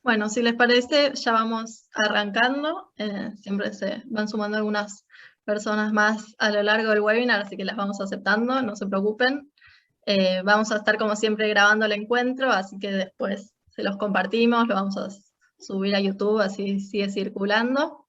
Bueno, si les parece, ya vamos arrancando. Siempre se van sumando algunas personas más a lo largo del webinar, así que las vamos aceptando, no se preocupen. Vamos a estar como siempre grabando el encuentro, así que después se los compartimos, lo vamos a subir a YouTube, así sigue circulando.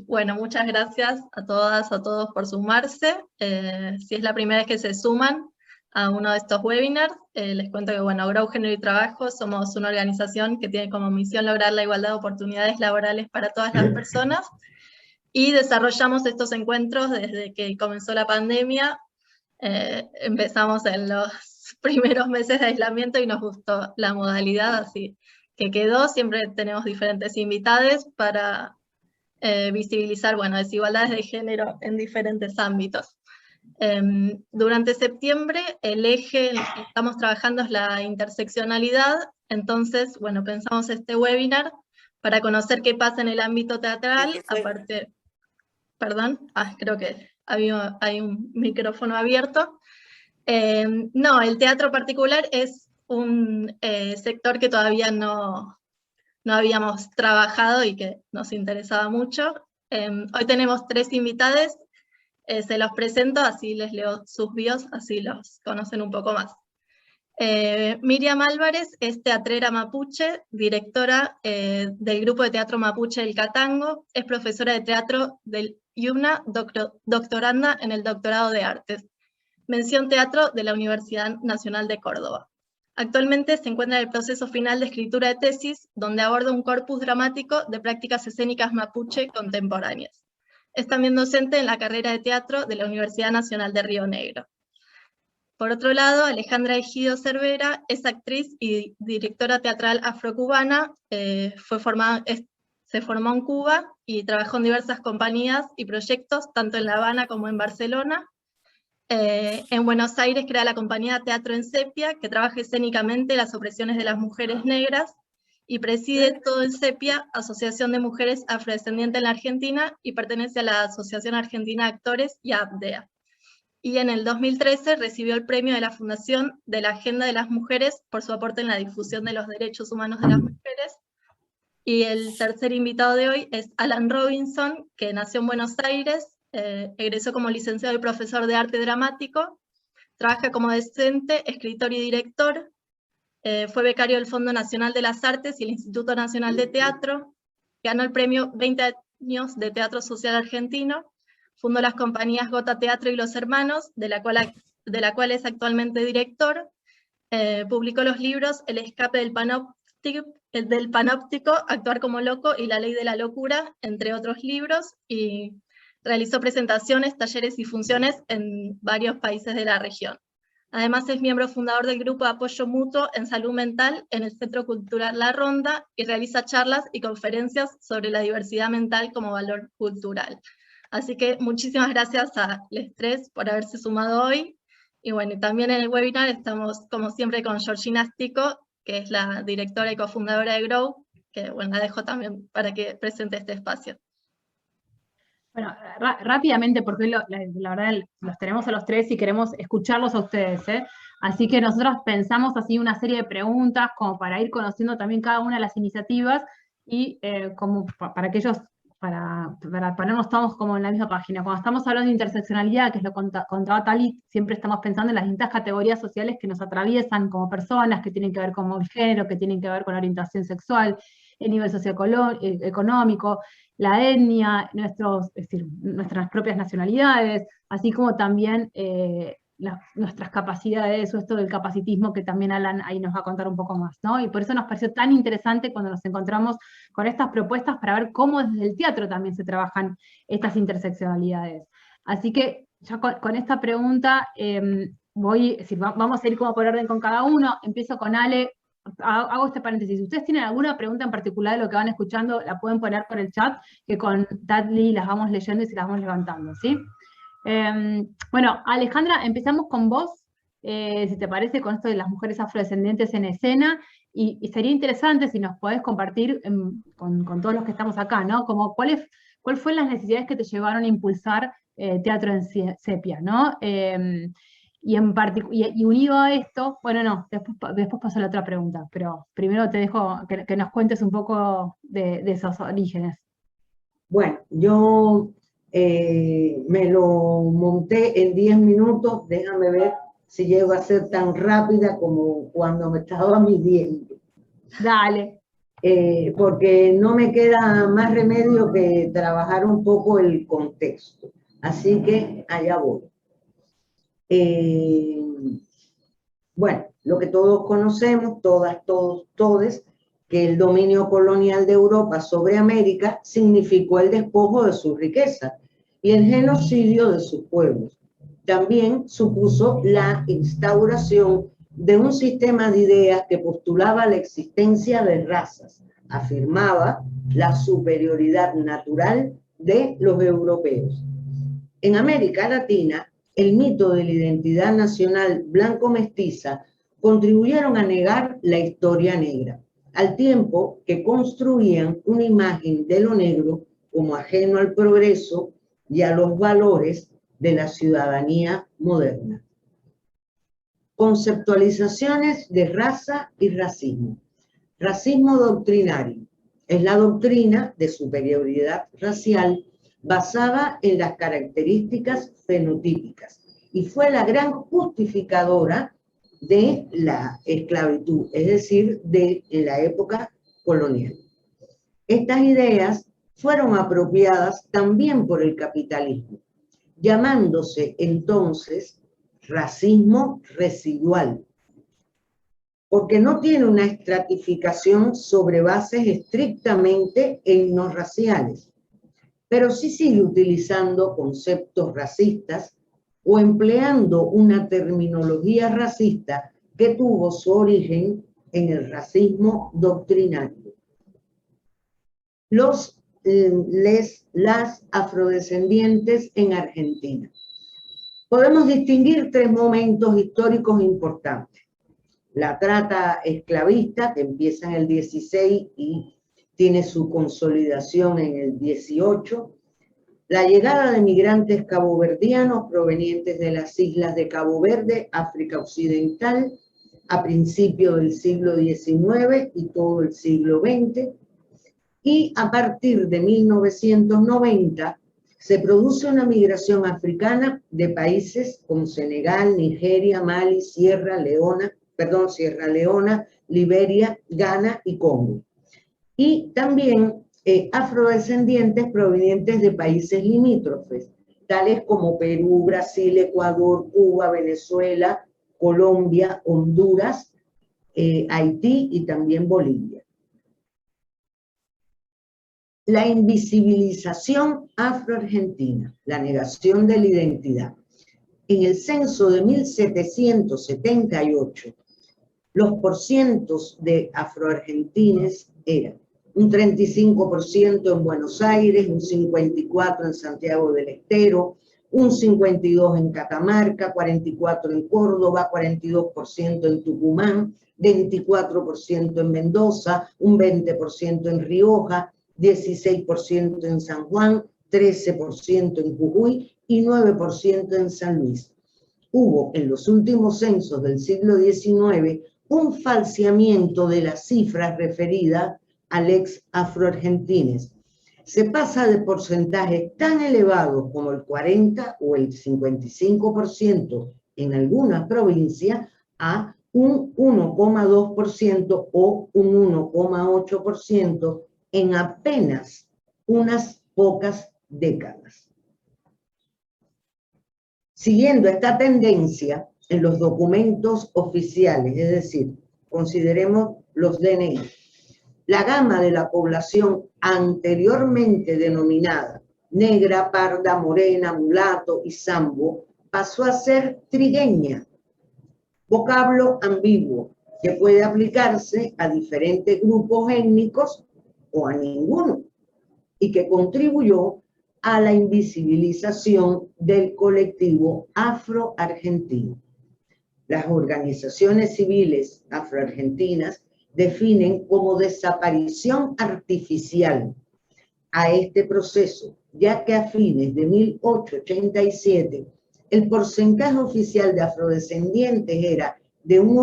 Bueno, muchas gracias a todas, a todos por sumarse. Si es la primera vez que se suman a uno de estos webinars, les cuento que, bueno, Grow Género y Trabajo somos una organización que tiene como misión lograr la igualdad de oportunidades laborales para todas las personas y desarrollamos estos encuentros desde que comenzó la pandemia. Empezamos en los primeros meses de aislamiento y nos gustó la modalidad, así que quedó. Siempre tenemos diferentes invitados para visibilizar, bueno, desigualdades de género en diferentes ámbitos. Durante septiembre el eje en el que estamos trabajando es la interseccionalidad, entonces, bueno, pensamos este webinar para conocer qué pasa en el ámbito teatral, aparte, perdón, creo que hay un micrófono abierto. No, el teatro particular es un sector que todavía no habíamos trabajado y que nos interesaba mucho. Hoy tenemos 3 invitados, se los presento, así les leo sus bios, así los conocen un poco más. Miriam Álvarez es teatrera mapuche, directora del grupo de teatro mapuche El Catango, es profesora de teatro del IUNA, doctoranda en el doctorado de artes. Mención teatro de la Universidad Nacional de Córdoba. Actualmente se encuentra en el proceso final de escritura de tesis, donde aborda un corpus dramático de prácticas escénicas mapuche contemporáneas. Es también docente en la carrera de teatro de la Universidad Nacional de Río Negro. Por otro lado, Alejandra Ejido Cervera es actriz y directora teatral afrocubana, se formó en Cuba y trabajó en diversas compañías y proyectos, tanto en La Habana como en Barcelona. En Buenos Aires crea la compañía Teatro en Sepia, que trabaja escénicamente las opresiones de las mujeres negras, y preside Todo en Sepia, Asociación de Mujeres Afrodescendientes en la Argentina, y pertenece a la Asociación Argentina de Actores y a APDEA. Y en el 2013 recibió el premio de la Fundación de la Agenda de las Mujeres por su aporte en la difusión de los derechos humanos de las mujeres. Y el tercer invitado de hoy es Alan Robinson, que nació en Buenos Aires, egresó como licenciado y profesor de arte dramático, trabaja como docente, escritor y director, fue becario del Fondo Nacional de las Artes y el Instituto Nacional de Teatro, ganó el premio 20 años de Teatro Social Argentino, fundó las compañías Gota Teatro y Los Hermanos, de la cual es actualmente director, publicó los libros El escape del panóptico, Actuar como loco y La ley de la locura, entre otros libros, y realizó presentaciones, talleres y funciones en varios países de la región. Además es miembro fundador del Grupo de Apoyo Mutuo en Salud Mental en el Centro Cultural La Ronda y realiza charlas y conferencias sobre la diversidad mental como valor cultural. Así que muchísimas gracias a los 3 por haberse sumado hoy. Y bueno, también en el webinar estamos, como siempre, con Georgina Stico, que es la directora y cofundadora de Grow, que bueno, la dejo también para que presente este espacio. Bueno, rápidamente, porque hoy la verdad los tenemos a los 3 y queremos escucharlos a ustedes, ¿eh? Así que nosotros pensamos así una serie de preguntas como para ir conociendo también cada una de las iniciativas y como para que ellos, para ponernos todos como en la misma página. Cuando estamos hablando de interseccionalidad, que es lo que contaba Tali, siempre estamos pensando en las distintas categorías sociales que nos atraviesan como personas, que tienen que ver con el género, que tienen que ver con la orientación sexual, el nivel socioeconómico, la etnia, es decir, nuestras propias nacionalidades, así como también nuestras capacidades, o esto del capacitismo que también Alan ahí nos va a contar un poco más, ¿no? Y por eso nos pareció tan interesante cuando nos encontramos con estas propuestas para ver cómo desde el teatro también se trabajan estas interseccionalidades. Así que ya con esta pregunta vamos a ir como por orden con cada uno. Empiezo con Ale. Hago este paréntesis. Si ustedes tienen alguna pregunta en particular de lo que van escuchando, la pueden poner por el chat, que con Dudley las vamos leyendo y se las vamos levantando, ¿sí? Bueno, Alejandra, empezamos con vos, si te parece, con esto de las mujeres afrodescendientes en escena, y sería interesante si nos podés compartir con todos los que estamos acá, ¿no? Como cuál fueron las necesidades que te llevaron a impulsar Teatro en Sepia, ¿no? y unido a esto, bueno, no, después paso a la otra pregunta, pero primero te dejo que nos cuentes un poco de esos orígenes. Bueno, yo me lo monté en 10 minutos, déjame ver si llego a ser tan rápida como cuando me estaba midiendo. Dale. Porque no me queda más remedio que trabajar un poco el contexto. Así que allá voy. Bueno, lo que todos conocemos, todas, todos, todes, que el dominio colonial de Europa sobre América significó el despojo de sus riquezas y el genocidio de sus pueblos. También supuso la instauración de un sistema de ideas que postulaba la existencia de razas, afirmaba la superioridad natural de los europeos. En América Latina, el mito de la identidad nacional blanco-mestiza contribuyeron a negar la historia negra, al tiempo que construían una imagen de lo negro como ajeno al progreso y a los valores de la ciudadanía moderna. Conceptualizaciones de raza y racismo. Racismo doctrinario es la doctrina de superioridad racial basada en las características fenotípicas y fue la gran justificadora de la esclavitud, es decir, de la época colonial. Estas ideas fueron apropiadas también por el capitalismo, llamándose entonces racismo residual, porque no tiene una estratificación sobre bases estrictamente etnorraciales, pero sí sigue utilizando conceptos racistas o empleando una terminología racista que tuvo su origen en el racismo doctrinario. Las afrodescendientes en Argentina. Podemos distinguir tres momentos históricos importantes. La trata esclavista, que empieza en el 16 y tiene su consolidación en el 18. La llegada de migrantes caboverdianos provenientes de las islas de Cabo Verde, África Occidental, a principios del siglo XIX y todo el siglo XX. Y a partir de 1990 se produce una migración africana de países como Senegal, Nigeria, Mali, Sierra Leona, Liberia, Ghana y Congo. Y también afrodescendientes provenientes de países limítrofes, tales como Perú, Brasil, Ecuador, Cuba, Venezuela, Colombia, Honduras, Haití y también Bolivia. La invisibilización afroargentina, la negación de la identidad. En el censo de 1778, los porcientos de afroargentines eran un 35% en Buenos Aires, un 54% en Santiago del Estero, un 52% en Catamarca, 44% en Córdoba, 42% en Tucumán, 24% en Mendoza, un 20% en Rioja, 16% en San Juan, 13% en Jujuy y 9% en San Luis. Hubo en los últimos censos del siglo XIX un falseamiento de las cifras referidas al ex afroargentines. Se pasa de porcentajes tan elevados como el 40 o el 55% en algunas provincias a un 1,2% o un 1,8% en apenas unas pocas décadas. Siguiendo esta tendencia, en los documentos oficiales, es decir, consideremos los DNI, la gama de la población anteriormente denominada negra, parda, morena, mulato y sambo pasó a ser trigueña, vocablo ambiguo que puede aplicarse a diferentes grupos étnicos o a ninguno, y que contribuyó a la invisibilización del colectivo afroargentino. Las organizaciones civiles afroargentinas definen como desaparición artificial a este proceso, ya que a fines de 1887 el porcentaje oficial de afrodescendientes era de un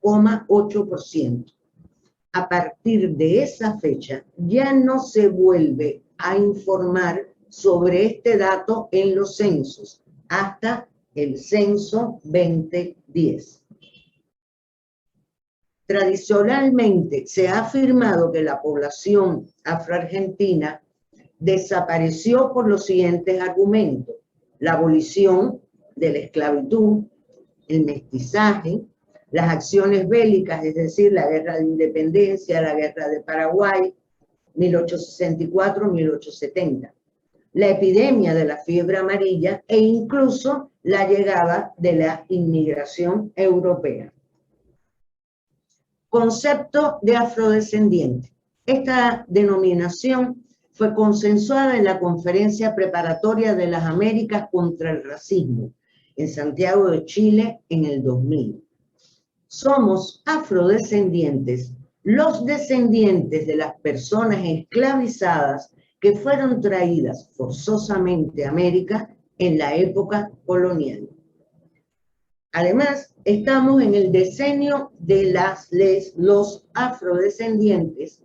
1,8%. A partir de esa fecha ya no se vuelve a informar sobre este dato en los censos hasta el censo 2010. Tradicionalmente se ha afirmado que la población afroargentina desapareció por los siguientes argumentos: la abolición de la esclavitud, el mestizaje, las acciones bélicas, es decir, la guerra de independencia, la guerra de Paraguay, 1864-1870, la epidemia de la fiebre amarilla e incluso la llegada de la inmigración europea. Concepto de afrodescendiente. Esta denominación fue consensuada en la Conferencia Preparatoria de las Américas contra el Racismo en Santiago de Chile en el 2000. Somos afrodescendientes, los descendientes de las personas esclavizadas que fueron traídas forzosamente a América en la época colonial. Además, estamos en el decenio de los afrodescendientes,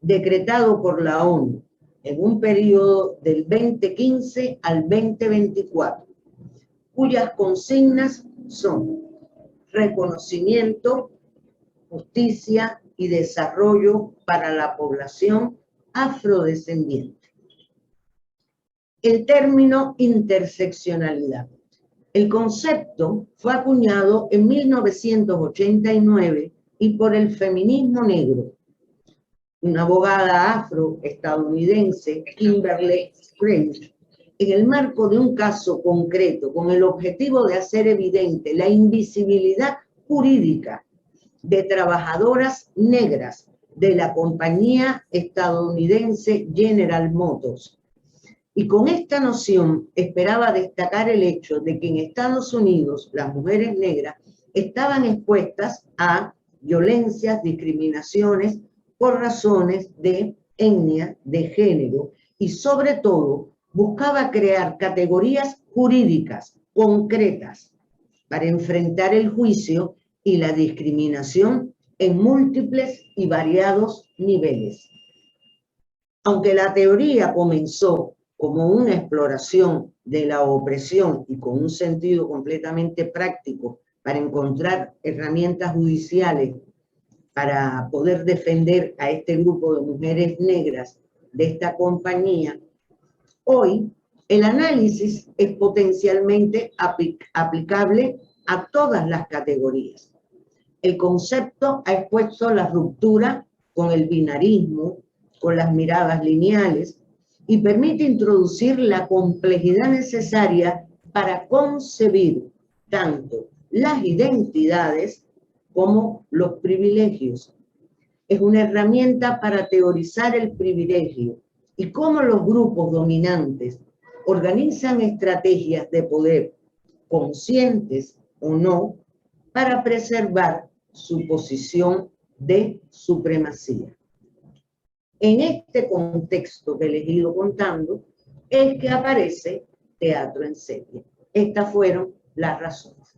decretado por la ONU en un periodo del 2015 al 2024, cuyas consignas son reconocimiento, justicia y desarrollo para la población afrodescendiente. El término interseccionalidad. El concepto fue acuñado en 1989 y por el feminismo negro. Una abogada afroestadounidense, Kimberly Crenshaw, en el marco de un caso concreto con el objetivo de hacer evidente la invisibilidad jurídica de trabajadoras negras de la compañía estadounidense General Motors. Y con esta noción esperaba destacar el hecho de que en Estados Unidos las mujeres negras estaban expuestas a violencias, discriminaciones por razones de etnia, de género, y sobre todo buscaba crear categorías jurídicas concretas para enfrentar el juicio y la discriminación en múltiples y variados niveles. Aunque la teoría comenzó como una exploración de la opresión y con un sentido completamente práctico para encontrar herramientas judiciales para poder defender a este grupo de mujeres negras de esta compañía, hoy el análisis es potencialmente aplicable a todas las categorías. El concepto ha expuesto la ruptura con el binarismo, con las miradas lineales, y permite introducir la complejidad necesaria para concebir tanto las identidades como los privilegios. Es una herramienta para teorizar el privilegio y cómo los grupos dominantes organizan estrategias de poder, conscientes o no, para preservar su posición de supremacía. En este contexto que les he ido contando, es que aparece teatro en serie. Estas fueron las razones.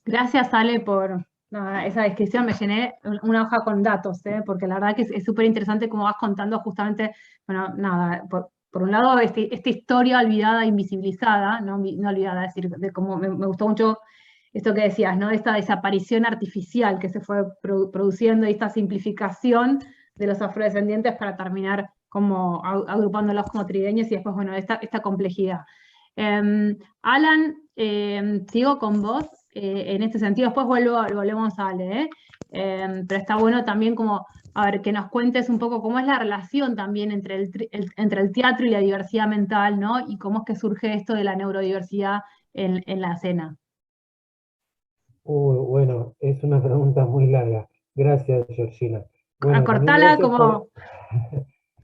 Gracias, Ale, por esa descripción. Me llené una hoja con datos, porque la verdad que es súper interesante cómo vas contando justamente, bueno, nada, por un lado, esta historia olvidada, invisibilizada, no olvidada, es decir, de cómo me gustó mucho esto que decías, ¿no? Esta desaparición artificial que se fue produciendo y esta simplificación de los afrodescendientes para terminar como agrupándolos como trigueños y después, bueno, esta complejidad. Alan, sigo con vos en este sentido, después volvemos a Ale, pero está bueno también como, a ver, que nos cuentes un poco cómo es la relación también entre el teatro y la diversidad mental, ¿no? Y cómo es que surge esto de la neurodiversidad en la escena. Bueno, es una pregunta muy larga. Gracias, Georgina. Bueno, acortala como...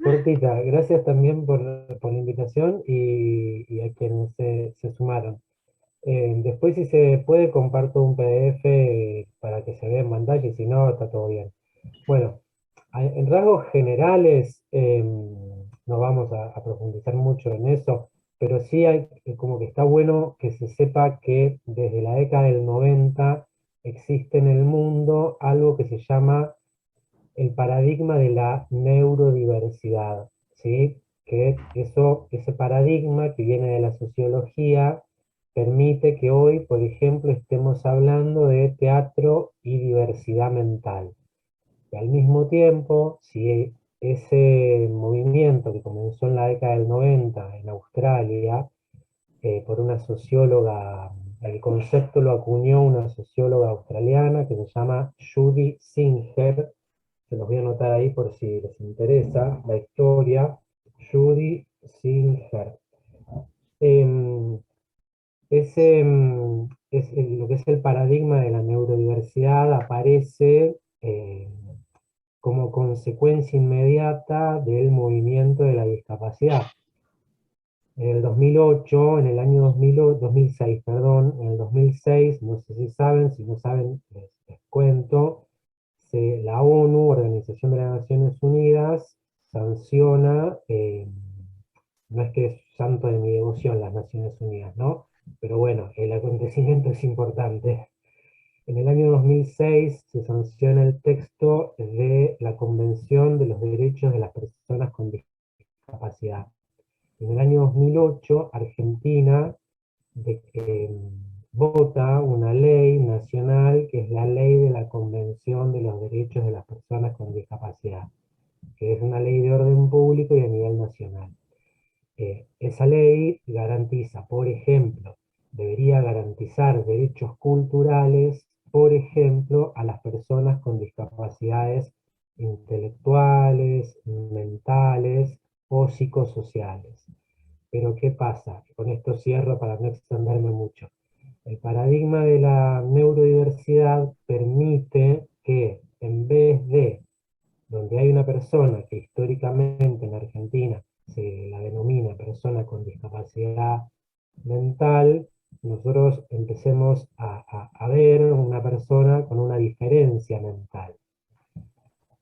Cortita, gracias también por la invitación y a quienes se sumaron. Después, si se puede, comparto un PDF para que se vea en pantalla, y si no, está todo bien. Bueno, en rasgos generales, no vamos a profundizar mucho en eso, pero sí hay, como que está bueno que se sepa que desde la década del 90 existe en el mundo algo que se llama el paradigma de la neurodiversidad, ¿sí? Que ese paradigma que viene de la sociología permite que hoy, por ejemplo, estemos hablando de teatro y diversidad mental. Y al mismo tiempo, si ese movimiento que comenzó en la década del 90 en Australia, por una socióloga, el concepto lo acuñó una socióloga australiana que se llama Judy Singer, se los voy a anotar ahí por si les interesa la historia, Judy Singer. Em, lo que es el paradigma de la neurodiversidad aparece como consecuencia inmediata del movimiento de la discapacidad. En el 2008, en el año 2006, perdón, en el 2006, no sé si saben, si no saben, les cuento, la ONU, Organización de las Naciones Unidas, sanciona, no es que es santo de mi devoción las Naciones Unidas, ¿no? Pero bueno, el acontecimiento es importante. En el año 2006 se sanciona el texto de la Convención de los Derechos de las Personas con Discapacidad. En el año 2008, Argentina vota una ley nacional que es la ley de la Convención de los Derechos de las Personas con Discapacidad, que es una ley de orden público y a nivel nacional. Esa ley garantiza, por ejemplo, debería garantizar derechos culturales, por ejemplo, a las personas con discapacidades intelectuales, mentales o psicosociales. Pero ¿qué pasa? Con esto cierro para no extenderme mucho. El paradigma de la neurodiversidad permite que en vez de donde hay una persona que históricamente en Argentina se la denomina persona con discapacidad mental, nosotros empecemos a ver una persona con una diferencia mental.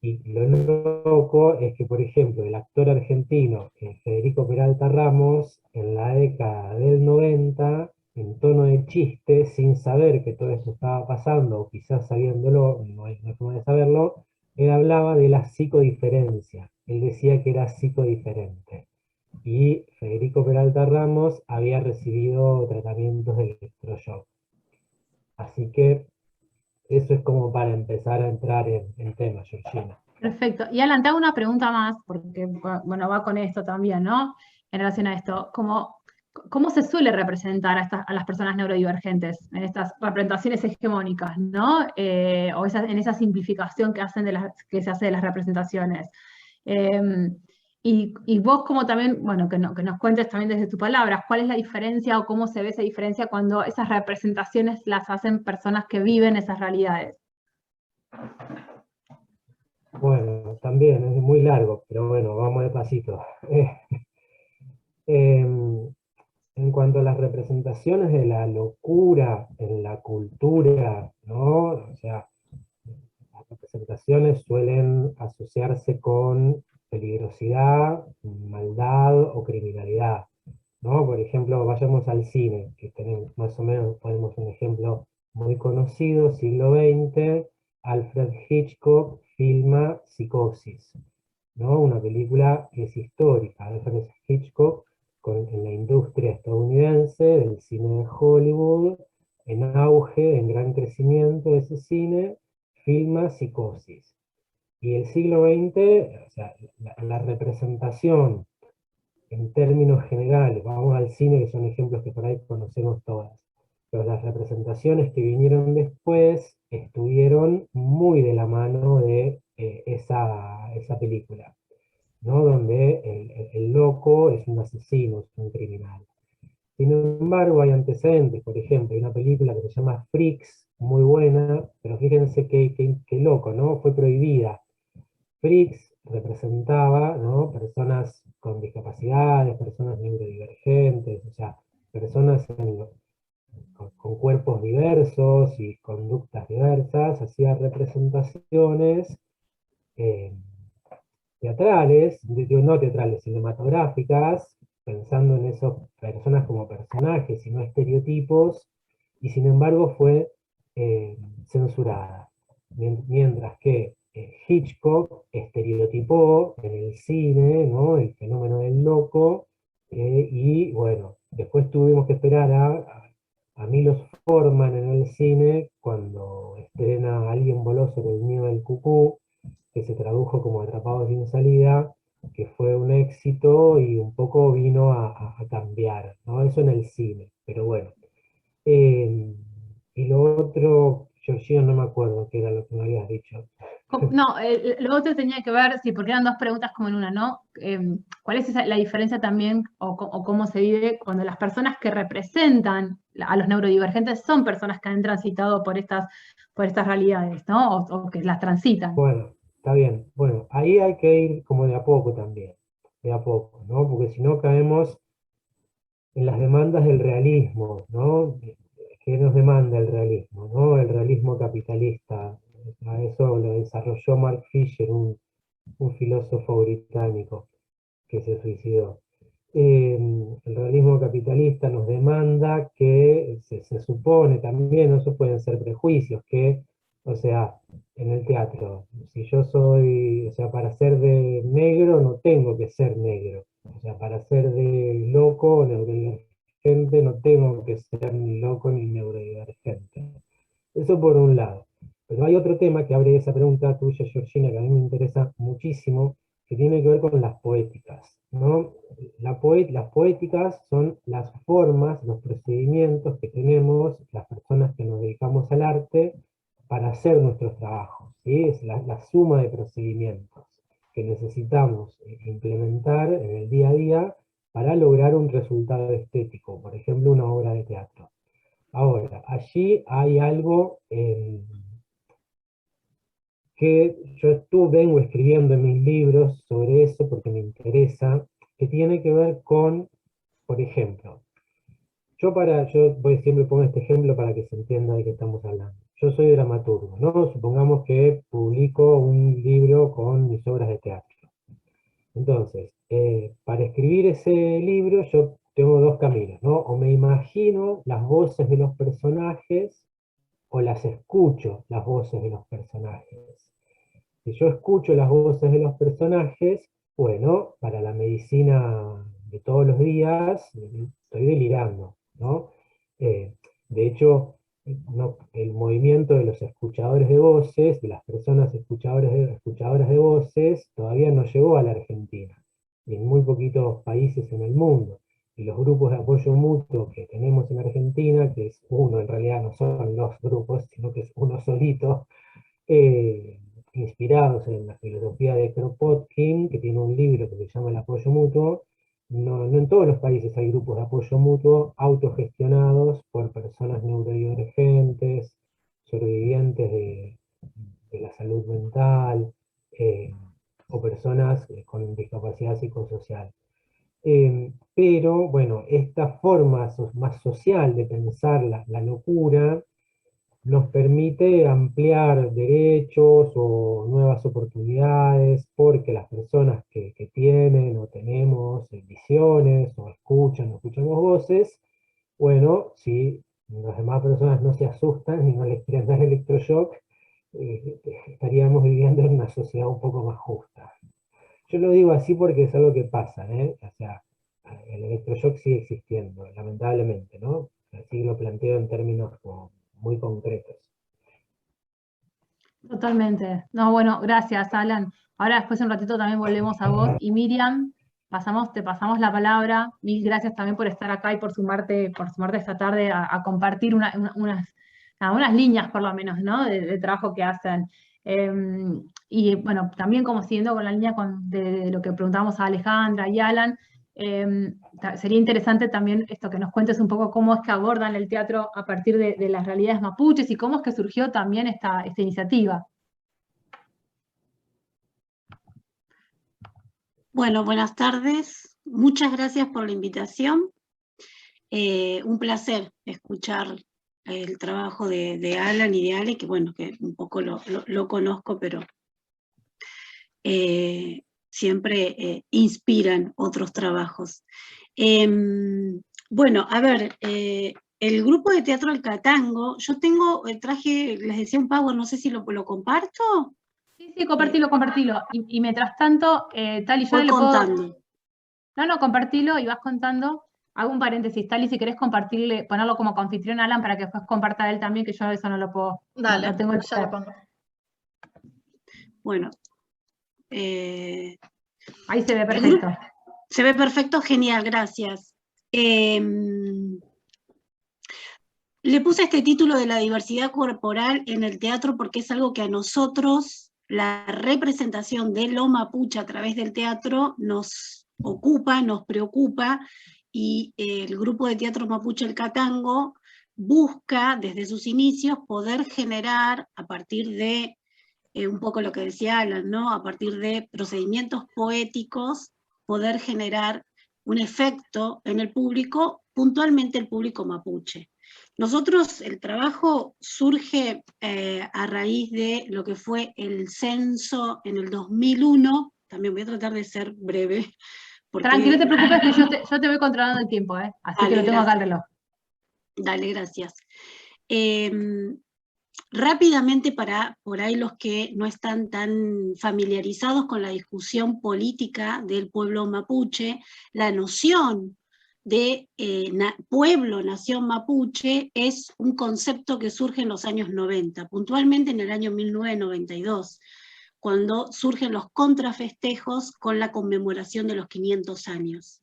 Y lo loco es que, por ejemplo, el actor argentino Federico Peralta Ramos, en la década del 90, en tono de chiste, sin saber que todo esto estaba pasando, o quizás sabiéndolo, no hay forma de saberlo, él hablaba de la psicodiferencia. Él decía que era psicodiferente. Y Federico Peralta Ramos había recibido tratamientos de electroshock. Así que eso es como para empezar a entrar en temas, Georgina. Perfecto. Y Alan, te hago una pregunta más, porque bueno, va con esto también, ¿no? En relación a esto, ¿cómo se suele representar a las personas neurodivergentes en estas representaciones hegemónicas, ¿no? O en esa simplificación que se hace de las representaciones. Y vos como también, bueno, que nos cuentes también desde tus palabras, ¿cuál es la diferencia o cómo se ve esa diferencia cuando esas representaciones las hacen personas que viven esas realidades? Bueno, también es muy largo, pero bueno, vamos despacito. En cuanto a las representaciones de la locura en la cultura, ¿no? O sea, las representaciones suelen asociarse con peligrosidad, maldad o criminalidad, ¿no? Por ejemplo, vayamos al cine, que tenemos más o menos, ponemos un ejemplo muy conocido, siglo XX, Alfred Hitchcock filma Psicosis, ¿no? Una película que es histórica. Alfred Hitchcock, en la industria estadounidense, del cine de Hollywood, en auge, en gran crecimiento de ese cine, filma Psicosis. Y el siglo XX, o sea, la representación en términos generales, vamos al cine, que son ejemplos que por ahí conocemos todas, pero las representaciones que vinieron después estuvieron muy de la mano de esa película, ¿no? Donde el loco es un asesino, es un criminal. Sin embargo, hay antecedentes, por ejemplo, hay una película que se llama Freaks, muy buena, pero fíjense qué loco, ¿no? Fue prohibida. Freaks representaba, ¿no? Personas con discapacidades, personas neurodivergentes, o sea, personas con cuerpos diversos y conductas diversas, hacía representaciones eh, teatrales, no teatrales, cinematográficas, pensando en esas personas como personajes y no estereotipos, y sin embargo fue censurada. Mientras que Hitchcock estereotipó en el cine, ¿no?, el fenómeno del loco, y bueno, después tuvimos que esperar a Milos Forman en el cine cuando estrena Alguien voló sobre el nido del cucú, que se tradujo como Atrapados sin salida, que fue un éxito y un poco vino a cambiar, ¿no? Eso en el cine, pero bueno. Y lo otro, Georgina, no me acuerdo qué era lo que me habías dicho. No, lo otro tenía que ver, sí, porque eran dos preguntas como en una, ¿no? ¿Cuál es la diferencia también, o cómo se vive cuando las personas que representan a los neurodivergentes son personas que han transitado por estas realidades, ¿no? O que las transitan? Bueno, está bien. Bueno, ahí hay que ir como de a poco también, de a poco, ¿no? Porque si no caemos en las demandas del realismo, ¿no? ¿Qué nos demanda el realismo, ¿no? El realismo capitalista. A eso lo desarrolló Mark Fisher, un filósofo británico que se suicidó. El realismo capitalista nos demanda que se supone también, esos pueden ser prejuicios, que, o sea, en el teatro, si yo soy, o sea, para ser de negro no tengo que ser negro, o sea, para ser de loco o neurodivergente no tengo que ser ni loco ni neurodivergente. Eso por un lado. Pero hay otro tema que abre esa pregunta tuya, Georgina, que a mí me interesa muchísimo, que tiene que ver con las poéticas, ¿no? Las poéticas son las formas, los procedimientos que tenemos las personas que nos dedicamos al arte para hacer nuestros trabajos, ¿sí? Es la suma de procedimientos que necesitamos implementar en el día a día para lograr un resultado estético, por ejemplo, una obra de teatro. Ahora, allí hay algo que yo vengo escribiendo en mis libros sobre eso porque me interesa, que tiene que ver con, por ejemplo, siempre pongo este ejemplo para que se entienda de qué estamos hablando. Yo soy dramaturgo, ¿no? Supongamos que publico un libro con mis obras de teatro. Entonces, para escribir ese libro yo tengo dos caminos, ¿no? O me imagino las voces de los personajes, o las escucho, las voces de los personajes. Si yo escucho las voces de los personajes, bueno, para la medicina de todos los días, estoy delirando, ¿no? De hecho, el movimiento de los escuchadores de voces, de las personas escuchadoras de voces, todavía no llegó a la Argentina, y en muy poquitos países en el mundo. Y los grupos de apoyo mutuo que tenemos en Argentina, que es uno, en realidad no son los grupos, sino que es uno solito, inspirados en la filosofía de Kropotkin, que tiene un libro que se llama El apoyo mutuo. No en todos los países hay grupos de apoyo mutuo autogestionados por personas neurodivergentes, sobrevivientes de la salud mental, o personas con discapacidad psicosocial. Pero bueno, esta forma más social de pensar la locura nos permite ampliar derechos o nuevas oportunidades, porque las personas que tienen o tenemos visiones o escuchamos voces, bueno, si las demás personas no se asustan y no les quieren dar electroshock, estaríamos viviendo en una sociedad un poco más justa. Yo lo digo así porque es algo que pasa, ¿eh? O sea, el electroshock sigue existiendo, lamentablemente, ¿no? Así lo planteo en términos como muy concretos. Totalmente. No, bueno, gracias, Alan. Ahora después un ratito también volvemos a vos. Y Miriam, te pasamos la palabra. Mil gracias también por estar acá y por sumarte esta tarde a compartir unas líneas, por lo menos, ¿no? De trabajo que hacen. Y bueno, también como siguiendo con la línea de lo que preguntábamos a Alejandra y Alan, sería interesante también esto que nos cuentes un poco cómo es que abordan el teatro a partir de las realidades mapuches y cómo es que surgió también esta iniciativa. Bueno, buenas tardes. Muchas gracias por la invitación. Un placer escuchar el trabajo de Alan y de Ale, que bueno, que un poco lo conozco, pero siempre inspiran otros trabajos. Bueno, a ver, el grupo de teatro El Catango, yo tengo, traje, les decía un power, no sé si lo comparto. Sí, compartilo. Y mientras tanto, Tali, yo Voy le puedo... contando. No, compartilo y vas contando. Hago un paréntesis, Tali, si querés compartirle, ponerlo como anfitrión a Alan para que después comparta él también, que yo eso no lo puedo. Dale, no tengo el ya lo pongo. Bueno. Ahí se ve perfecto. Se ve perfecto, genial, gracias. Le puse este título de la diversidad corporal en el teatro porque es algo que a nosotros, la representación de lo mapuche a través del teatro, nos ocupa, nos preocupa, y el grupo de teatro mapuche El Catango busca desde sus inicios poder generar a partir de un poco lo que decía Alan, ¿no? A partir de procedimientos poéticos, poder generar un efecto en el público, puntualmente el público mapuche. Nosotros, el trabajo surge a raíz de lo que fue el censo en el 2001, también voy a tratar de ser breve. Porque... Tranquilo, no te preocupes que yo te voy controlando el tiempo, así dale, que lo tengo acá el reloj. Dale, gracias. Rápidamente, para por ahí los que no están tan familiarizados con la discusión política del pueblo mapuche, la noción de pueblo-nación mapuche es un concepto que surge en los años 90, puntualmente en el año 1992, cuando surgen los contrafestejos con la conmemoración de los 500 años.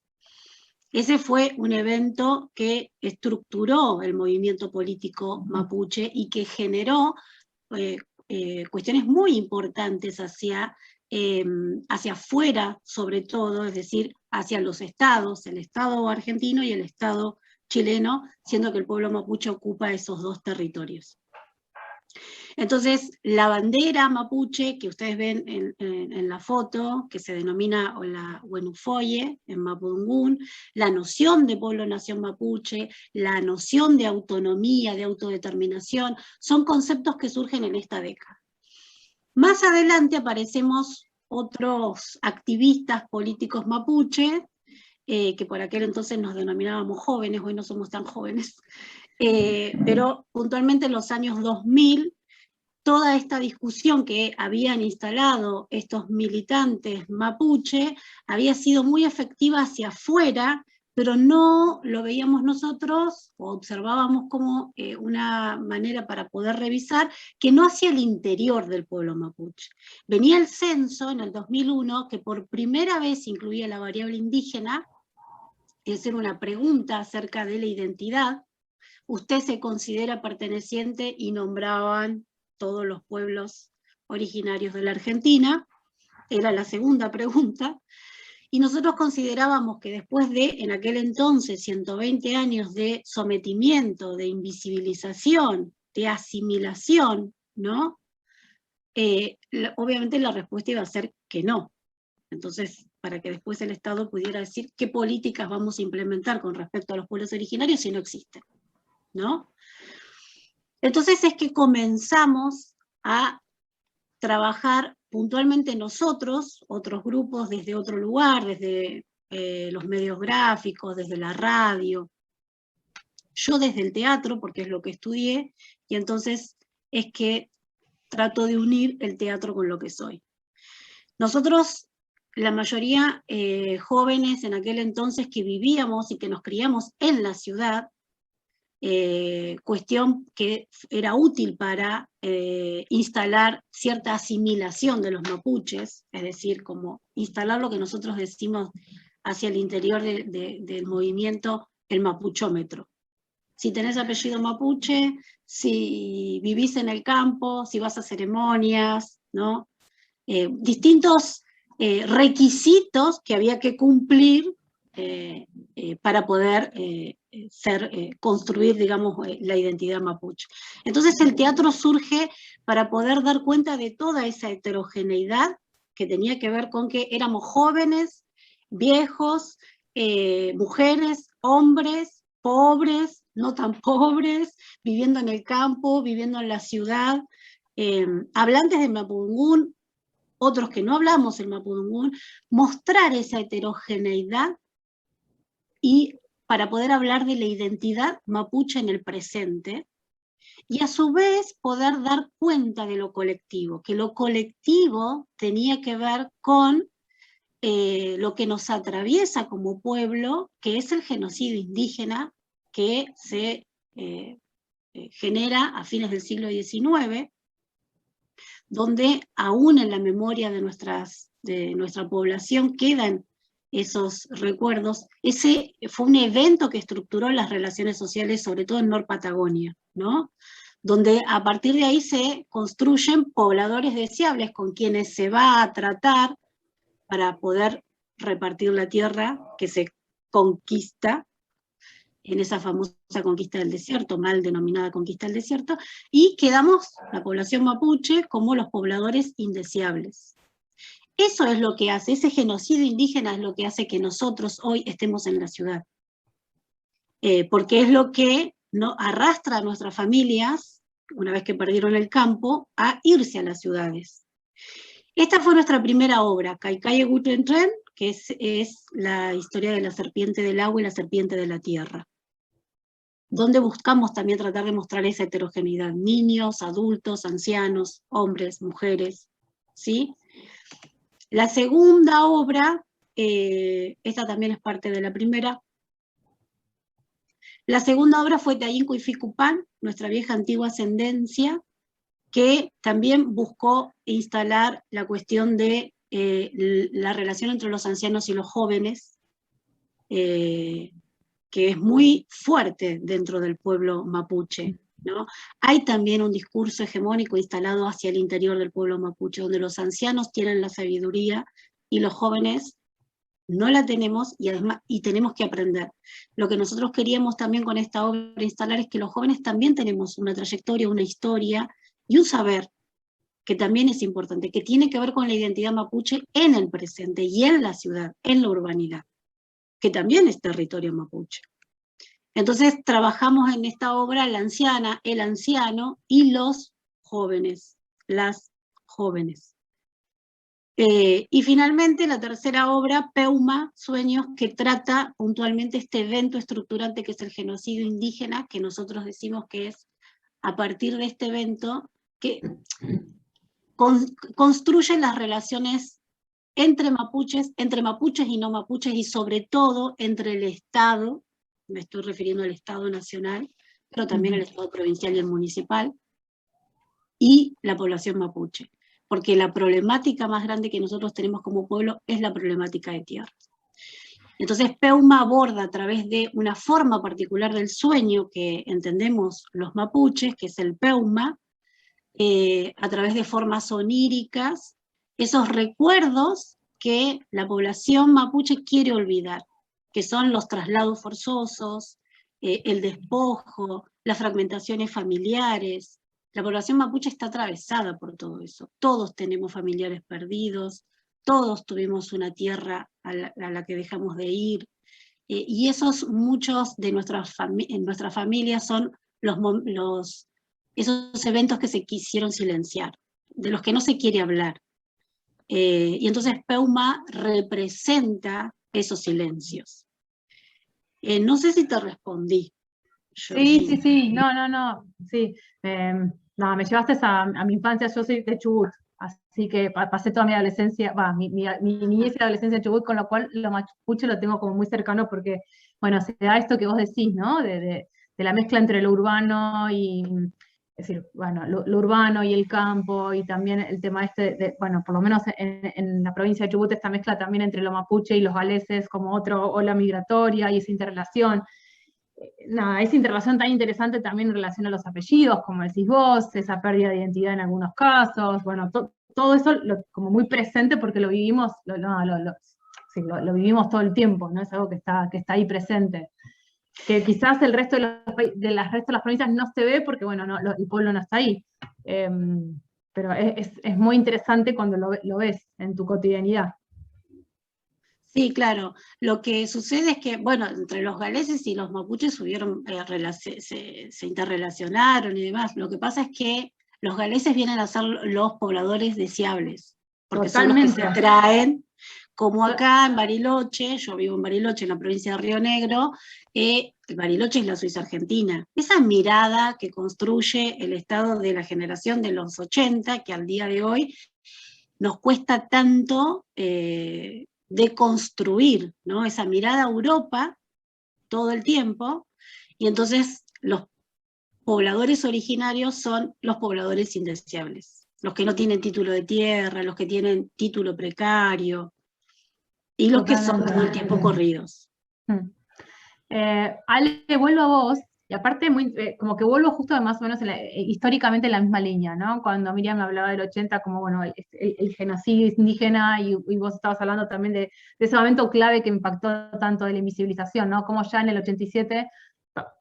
Ese fue un evento que estructuró el movimiento político mapuche y que generó cuestiones muy importantes hacia afuera, sobre todo, es decir, hacia los estados, el estado argentino y el estado chileno, siendo que el pueblo mapuche ocupa esos dos territorios. Entonces, la bandera mapuche que ustedes ven en la foto, que se denomina la Huenufoye en Mapudungún, la noción de pueblo-nación mapuche, la noción de autonomía, de autodeterminación, son conceptos que surgen en esta década. Más adelante aparecemos otros activistas políticos mapuche, que por aquel entonces nos denominábamos jóvenes, hoy no somos tan jóvenes, pero puntualmente en los años 2000, toda esta discusión que habían instalado estos militantes mapuche había sido muy efectiva hacia afuera, pero no lo veíamos nosotros, o observábamos como una manera para poder revisar, que no hacia el interior del pueblo mapuche. Venía el censo en el 2001, que por primera vez incluía la variable indígena, es decir, una pregunta acerca de la identidad. Usted se considera perteneciente, y nombraban todos los pueblos originarios de la Argentina, era la segunda pregunta, y nosotros considerábamos que después de, en aquel entonces, 120 años de sometimiento, de invisibilización, de asimilación, ¿no? Obviamente la respuesta iba a ser que no. Entonces, para que después el Estado pudiera decir qué políticas vamos a implementar con respecto a los pueblos originarios si no existen, ¿no? Entonces es que comenzamos a trabajar puntualmente nosotros, otros grupos desde otro lugar, desde los medios gráficos, desde la radio, yo desde el teatro, porque es lo que estudié, y entonces es que trato de unir el teatro con lo que soy. Nosotros, la mayoría jóvenes en aquel entonces que vivíamos y que nos criamos en la ciudad, cuestión que era útil para instalar cierta asimilación de los mapuches, es decir, como instalar lo que nosotros decimos hacia el interior del movimiento, el mapuchómetro. Si tenés apellido mapuche, si vivís en el campo, si vas a ceremonias, ¿no? Distintos requisitos que había que cumplir para poder construir, digamos, la identidad mapuche. Entonces el teatro surge para poder dar cuenta de toda esa heterogeneidad que tenía que ver con que éramos jóvenes, viejos, mujeres, hombres, pobres, no tan pobres, viviendo en el campo, viviendo en la ciudad, hablantes de Mapudungún, otros que no hablamos el mapudungún, mostrar esa heterogeneidad y para poder hablar de la identidad mapuche en el presente, y a su vez poder dar cuenta de lo colectivo, que lo colectivo tenía que ver con lo que nos atraviesa como pueblo, que es el genocidio indígena que se genera a fines del siglo XIX, donde aún en la memoria de nuestra población quedan esos recuerdos. Ese fue un evento que estructuró las relaciones sociales, sobre todo en Nor Patagonia, ¿no? Donde a partir de ahí se construyen pobladores deseables con quienes se va a tratar para poder repartir la tierra que se conquista en esa famosa conquista del desierto, mal denominada conquista del desierto, y quedamos, la población mapuche, como los pobladores indeseables. Eso es lo que hace, ese genocidio indígena es lo que hace que nosotros hoy estemos en la ciudad. Porque es lo que arrastra a nuestras familias, una vez que perdieron el campo, a irse a las ciudades. Esta fue nuestra primera obra, Kaikai Gutentren, que es la historia de la serpiente del agua y la serpiente de la tierra, donde buscamos también tratar de mostrar esa heterogeneidad, niños, adultos, ancianos, hombres, mujeres, ¿sí? La segunda obra, esta también es parte de la primera, la segunda obra fue Tayinco y Ficupán, nuestra vieja antigua ascendencia, que también buscó instalar la cuestión de la relación entre los ancianos y los jóvenes, que es muy fuerte dentro del pueblo mapuche, ¿no? Hay también un discurso hegemónico instalado hacia el interior del pueblo mapuche, donde los ancianos tienen la sabiduría y los jóvenes no la tenemos, y además tenemos que aprender. Lo que nosotros queríamos también con esta obra instalar es que los jóvenes también tenemos una trayectoria, una historia y un saber que también es importante, que tiene que ver con la identidad mapuche en el presente y en la ciudad, en la urbanidad, que también es territorio mapuche. Entonces trabajamos en esta obra la anciana, el anciano y los jóvenes, las jóvenes. Y finalmente la tercera obra, Peuma, Sueños, que trata puntualmente este evento estructurante que es el genocidio indígena, que nosotros decimos que es a partir de este evento que construye las relaciones entre mapuches y no mapuches, y sobre todo entre el Estado, me estoy refiriendo al Estado nacional, pero también el Estado provincial y el municipal, y la población mapuche. Porque la problemática más grande que nosotros tenemos como pueblo es la problemática de tierra. Entonces Peuma aborda a través de una forma particular del sueño que entendemos los mapuches, que es el Peuma, a través de formas oníricas, esos recuerdos que la población mapuche quiere olvidar, que son los traslados forzosos, el despojo, las fragmentaciones familiares. La población mapuche está atravesada por todo eso. Todos tenemos familiares perdidos, todos tuvimos una tierra a la que dejamos de ir, y esos muchos de en nuestra familia son esos eventos que se quisieron silenciar, de los que no se quiere hablar. Y entonces Peuma representa esos silencios. No sé si te respondí. Sí, no, sí. No, me llevaste a mi infancia, yo soy de Chubut, así que pasé toda mi adolescencia, mi niñez y adolescencia en Chubut, con lo cual lo mapuche lo tengo como muy cercano porque, bueno, se da esto que vos decís, ¿no? De la mezcla entre lo urbano y, es decir, bueno, lo urbano y el campo, y también el tema bueno, por lo menos en la provincia de Chubut, esta mezcla también entre lo mapuche y los galeses como otra ola migratoria y esa interrelación. Nada, esa interrelación tan interesante también en relación a los apellidos, como decís vos, esa pérdida de identidad en algunos casos, bueno, todo eso como muy presente porque lo vivimos, lo vivimos todo el tiempo, ¿no? Es algo que está ahí presente. Que quizás el resto de las provincias no se ve porque, bueno, el pueblo no está ahí. Pero es muy interesante cuando lo ves en tu cotidianidad. Sí, claro. Lo que sucede es que, bueno, entre los galeses y los mapuches se interrelacionaron y demás. Lo que pasa es que los galeses vienen a ser los pobladores deseables. porque son los que se Totalmente. traen, como acá en Bariloche, yo vivo en Bariloche, en la provincia de Río Negro, Bariloche es la Suiza Argentina. Esa mirada que construye el Estado de la generación de los 80, que al día de hoy nos cuesta tanto deconstruir, ¿no? Esa mirada a Europa todo el tiempo, y entonces los pobladores originarios son los pobladores indeseables, los que no tienen título de tierra, los que tienen título precario, y los que son todo el tiempo corridos. Ale, vuelvo a vos, y aparte como que vuelvo justo más o menos históricamente en la misma línea, ¿no? Cuando Miriam hablaba del 80 como, bueno, el genocidio indígena, y vos estabas hablando también de ese momento clave que impactó tanto de la invisibilización, ¿no? Como ya en el 87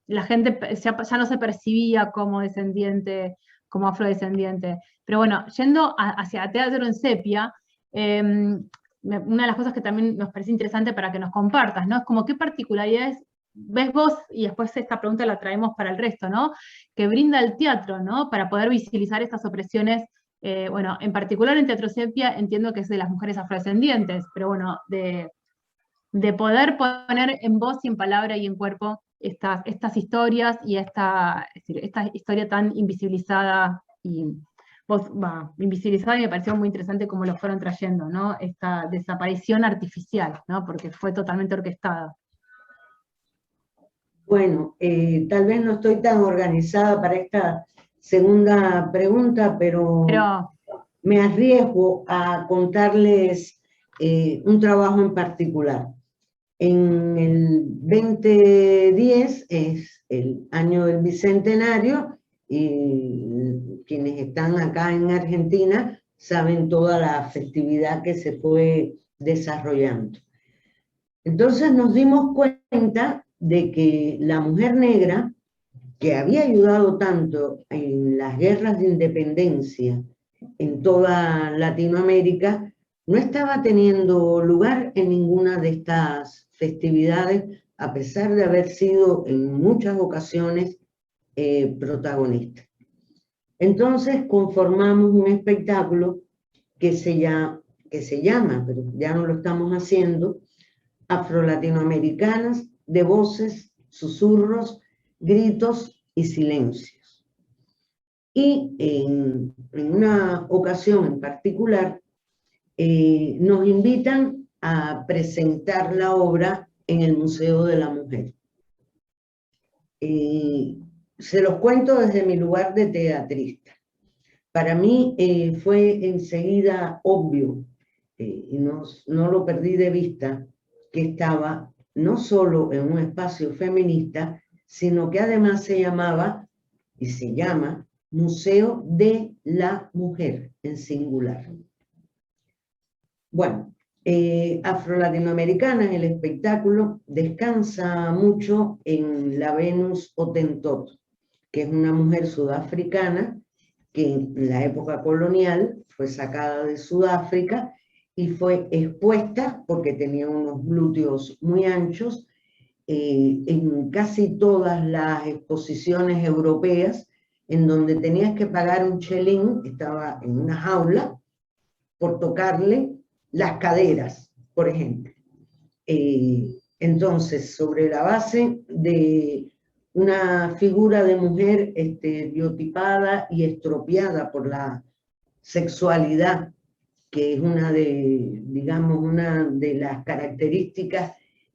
la gente ya no se percibía como descendiente, como afrodescendiente. Pero bueno, yendo hacia teatro en sepia, una de las cosas que también nos parece interesante para que nos compartas, ¿no? Es como qué particularidades ves vos, y después esta pregunta la traemos para el resto, ¿no? Que brinda el teatro, ¿no? Para poder visibilizar estas opresiones, bueno, en particular en Teatro Sepia entiendo que es de las mujeres afrodescendientes, pero bueno, de poder poner en voz y en palabra y en cuerpo estas historias y esta historia tan invisibilizada invisibilizada, y me pareció muy interesante cómo lo fueron trayendo, ¿no? Esta desaparición artificial, ¿no? Porque fue totalmente orquestada. Bueno, tal vez no estoy tan organizada para esta segunda pregunta, pero me arriesgo a contarles un trabajo en particular. En el 2010 es el año del Bicentenario, y quienes están acá en Argentina saben toda la festividad que se fue desarrollando. Entonces nos dimos cuenta de que la mujer negra, que había ayudado tanto en las guerras de independencia en toda Latinoamérica, no estaba teniendo lugar en ninguna de estas festividades, a pesar de haber sido en muchas ocasiones protagonista. Entonces conformamos un espectáculo que se llama, pero ya no lo estamos haciendo, Afro-Latinoamericanas de voces, susurros, gritos y silencios. Y en una ocasión en particular nos invitan a presentar la obra en el Museo de la Mujer. Se los cuento desde mi lugar de teatrista. Para mí fue enseguida obvio, y no lo perdí de vista, que estaba no solo en un espacio feminista, sino que además se llamaba, y se llama, Museo de la Mujer, en singular. Bueno, Afro-Latinoamericana, el espectáculo descansa mucho en la Venus Hottentot, que es una mujer sudafricana que en la época colonial fue sacada de Sudáfrica y fue expuesta porque tenía unos glúteos muy anchos en casi todas las exposiciones europeas, en donde tenías que pagar un chelín, estaba en una jaula, por tocarle las caderas, por ejemplo. Entonces, sobre la base de una figura de mujer estereotipada y estropeada por la sexualidad, que es una de las características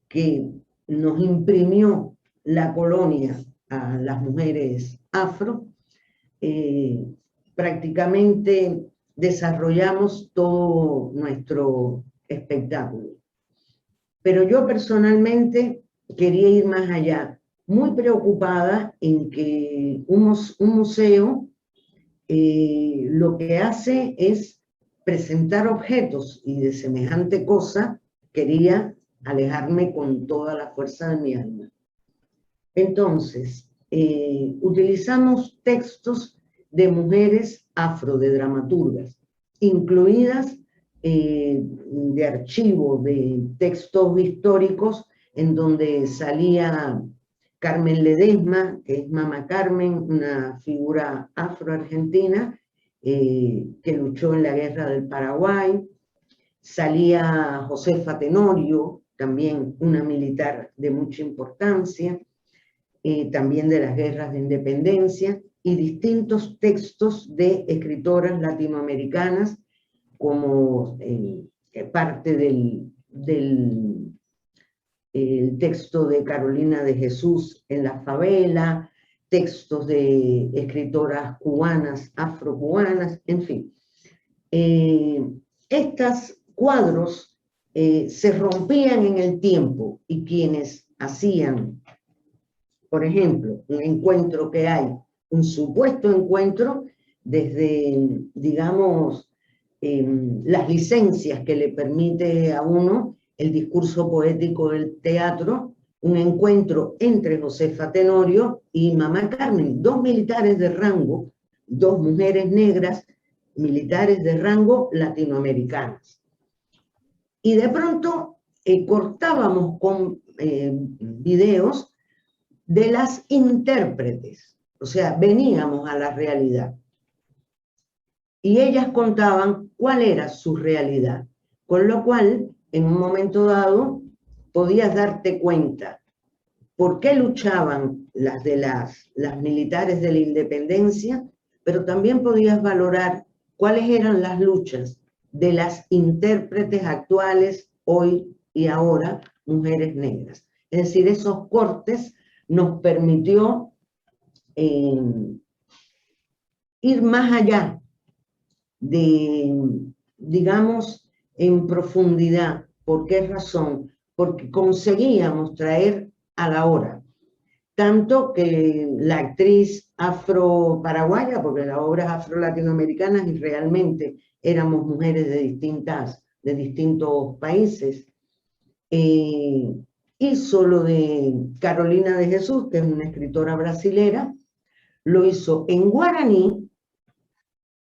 que nos imprimió la colonia a las mujeres afro, prácticamente desarrollamos todo nuestro espectáculo. Pero yo personalmente quería ir más allá, muy preocupada en que un museo lo que hace es presentar objetos, y de semejante cosa quería alejarme con toda la fuerza de mi alma. Entonces, utilizamos textos de mujeres afro, de dramaturgas, incluidas de archivo, de textos históricos, en donde salía Carmen Ledesma, que es Mama Carmen, una figura afro-argentina, que luchó en la Guerra del Paraguay. Salía Josefa Tenorio, también una militar de mucha importancia, también de las guerras de independencia, y distintos textos de escritoras latinoamericanas, como parte del texto de Carolina de Jesús en la favela, textos de escritoras cubanas, afrocubanas, en fin. Estos cuadros se rompían en el tiempo, y quienes hacían, por ejemplo, un encuentro que hay, un supuesto encuentro, desde, digamos, las licencias que le permite a uno el discurso poético del teatro, un encuentro entre Josefa Tenorio y Mamá Carmen, dos militares de rango, dos mujeres negras, militares de rango latinoamericanas. Y de pronto cortábamos con videos de las intérpretes, o sea, veníamos a la realidad. Y ellas contaban cuál era su realidad, con lo cual, en un momento dado, podías darte cuenta por qué luchaban las militares de la independencia, pero también podías valorar cuáles eran las luchas de las intérpretes actuales, hoy y ahora, mujeres negras. Es decir, esos cortes nos permitió ir más allá de, digamos, en profundidad. ¿Por qué razón? Porque conseguíamos traer a la hora, tanto que la actriz afro-paraguaya, porque la obra es afro-latinoamericana y realmente éramos mujeres de distintos países, hizo lo de Carolina de Jesús, que es una escritora brasilera, lo hizo en guaraní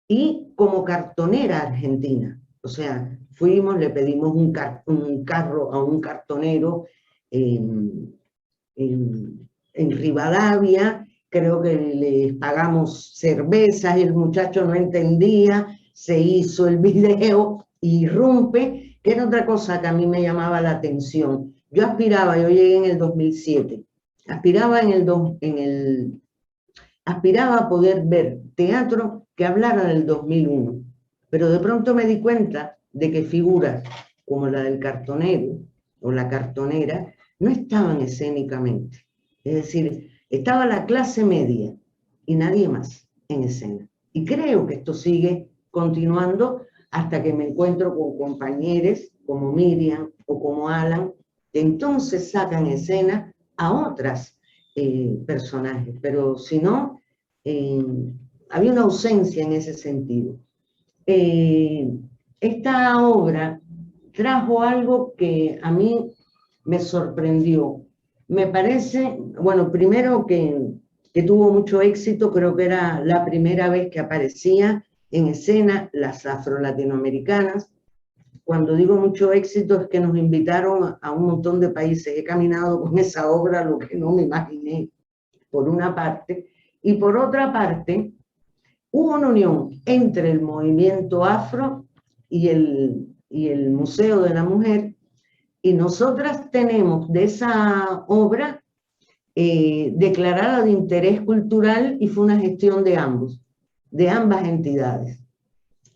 y como cartonera argentina. O sea, fuimos, le pedimos un carro a un cartonero en Rivadavia, creo que les pagamos cervezas, el muchacho no entendía, se hizo el video, irrumpe, que era otra cosa que a mí me llamaba la atención. Yo llegué en el 2007, aspiraba a poder ver teatro que hablara del 2001, pero de pronto me di cuenta de que figuras como la del cartonero o la cartonera no estaban escénicamente. Es decir, estaba la clase media y nadie más en escena. Y creo que esto sigue continuando hasta que me encuentro con compañeros como Miriam o como Alan, que entonces sacan escena a otras personajes. Pero si no, había una ausencia en ese sentido. Esta obra trajo algo que a mí me sorprendió. Me parece, bueno, primero que tuvo mucho éxito, creo que era la primera vez que aparecía en escena las afro-latinoamericanas. Cuando digo mucho éxito es que nos invitaron a un montón de países. He caminado con esa obra, lo que no me imaginé, por una parte. Y por otra parte, hubo una unión entre el movimiento afro y el Museo de la Mujer, y nosotras tenemos de esa obra declarada de interés cultural, y fue una gestión de ambas entidades,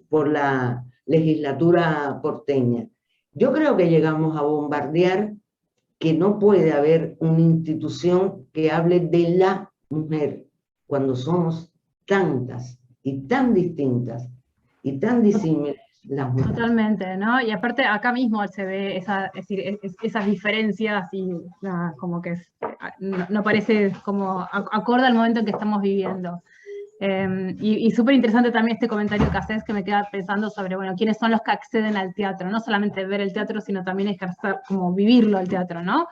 por la legislatura porteña. Yo creo que llegamos a bombardear que no puede haber una institución que hable de la mujer cuando somos tantas y tan distintas y tan disímiles las mujeres. Totalmente, ¿no? Y aparte acá mismo se ve esas diferencias y como que no parece como acorde al momento en que estamos viviendo. Y súper interesante también este comentario que haces, que me queda pensando sobre, bueno, quiénes son los que acceden al teatro, no solamente ver el teatro, sino también ejercer, como vivirlo el teatro, ¿no?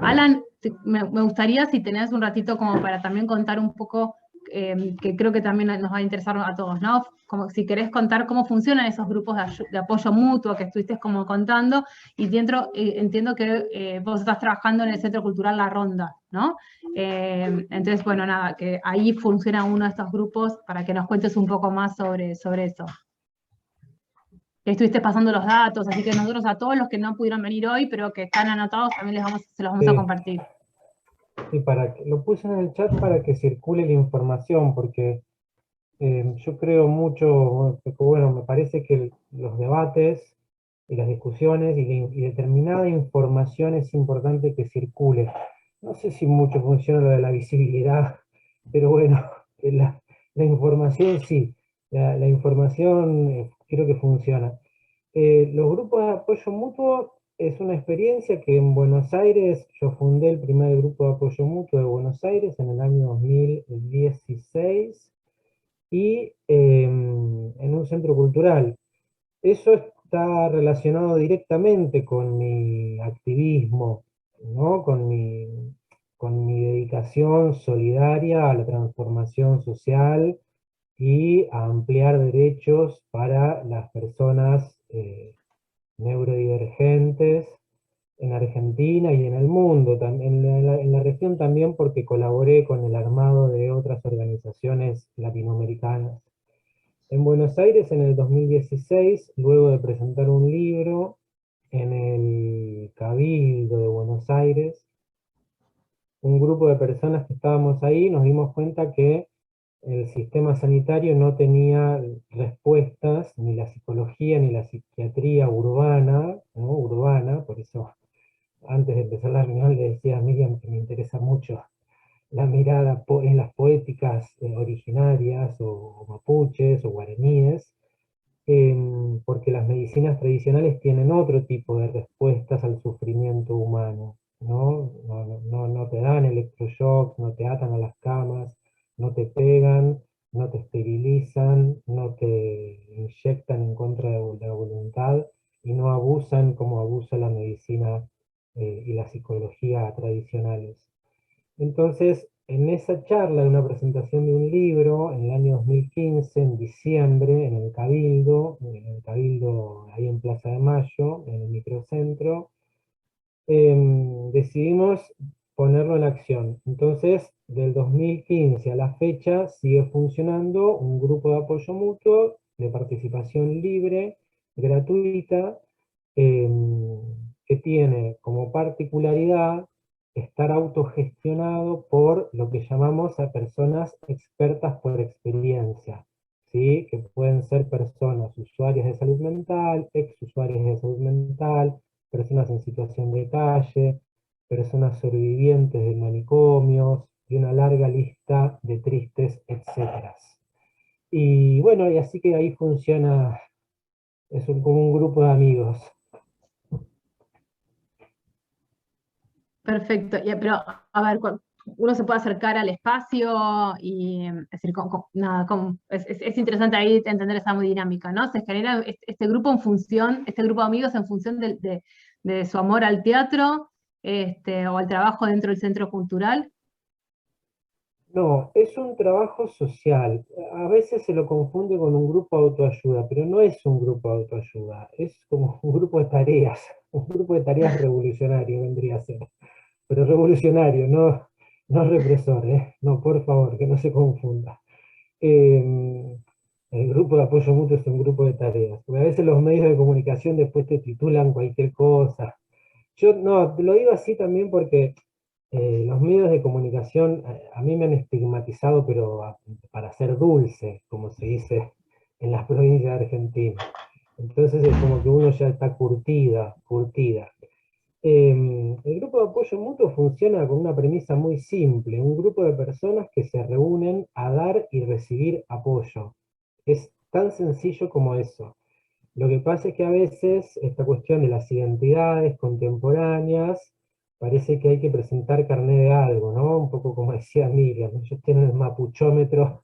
Alan, me gustaría si tenés un ratito como para también contar un poco que creo que también nos va a interesar a todos, ¿no? Como si querés contar cómo funcionan esos grupos de apoyo mutuo que estuviste como contando, y entiendo que vos estás trabajando en el Centro Cultural La Ronda, ¿no? Entonces, bueno, nada, que ahí funciona uno de estos grupos para que nos cuentes un poco más sobre eso. Que estuviste pasando los datos, así que nosotros a todos los que no pudieron venir hoy, pero que están anotados, también se los vamos a compartir. Sí, lo puse en el chat para que circule la información, porque yo creo mucho, bueno, me parece que los debates y las discusiones y determinada información es importante que circule. No sé si mucho funciona lo de la visibilidad, pero bueno, la información sí, la información creo que funciona. Los grupos de apoyo mutuo es una experiencia que en Buenos Aires, yo fundé el primer grupo de apoyo mutuo de Buenos Aires en el año 2016, y en un centro cultural. Eso está relacionado directamente con mi activismo, ¿no? Con mi dedicación solidaria a la transformación social y a ampliar derechos para las personas neurodivergentes en Argentina y en el mundo, en la región también, porque colaboré con el armado de otras organizaciones latinoamericanas. En Buenos Aires, en el 2016, luego de presentar un libro en el Cabildo de Buenos Aires, un grupo de personas que estábamos ahí nos dimos cuenta que el sistema sanitario no tenía respuestas, ni la psicología ni la psiquiatría urbana, ¿no? Urbana, por eso antes de empezar la reunión le decía a Miriam que me interesa mucho la mirada en las poéticas originarias o mapuches o guaraníes, porque las medicinas tradicionales tienen otro tipo de respuestas al sufrimiento humano, ¿no? No te dan electroshocks, no te atan a las camas, no te pegan, no te esterilizan, no te inyectan en contra de la voluntad, y no abusan como abusa la medicina y la psicología tradicionales. Entonces, en esa charla, en una presentación de un libro, en el año 2015, en diciembre, en el Cabildo ahí en Plaza de Mayo, en el microcentro, decidimos ponerlo en acción. Entonces, del 2015 a la fecha, sigue funcionando un grupo de apoyo mutuo, de participación libre, gratuita, que tiene como particularidad estar autogestionado por lo que llamamos a personas expertas por experiencia, ¿sí? Que pueden ser personas usuarias de salud mental, ex usuarias de salud mental, personas en situación de calle, personas sobrevivientes de manicomios, y una larga lista de tristes etcéteras. Y bueno, y así que ahí funciona, como un grupo de amigos. Perfecto, pero a ver, uno se puede acercar al espacio y, es decir, nada, es interesante ahí entender esa muy dinámica, ¿no? Se genera este grupo este grupo de amigos en función de su amor al teatro, o al trabajo dentro del centro cultural. No, es un trabajo social. A veces se lo confunde con un grupo de autoayuda, pero no es un grupo de autoayuda, es como un grupo de tareas, un grupo de tareas revolucionario vendría a ser. Pero revolucionario, no represor, ¿eh? No, por favor, que no se confunda. El grupo de apoyo mutuo es un grupo de tareas, porque a veces los medios de comunicación después te titulan cualquier cosa. Yo no, te lo digo así también porque los medios de comunicación a mí me han estigmatizado, pero para ser dulce, como se dice en las provincias de Argentina. Entonces es como que uno ya está curtida. El grupo de apoyo mutuo funciona con una premisa muy simple, un grupo de personas que se reúnen a dar y recibir apoyo. Es tan sencillo como eso. Lo que pasa es que a veces esta cuestión de las identidades contemporáneas parece que hay que presentar carné de algo, ¿no? Un poco como decía Miriam, ellos tienen el mapuchómetro,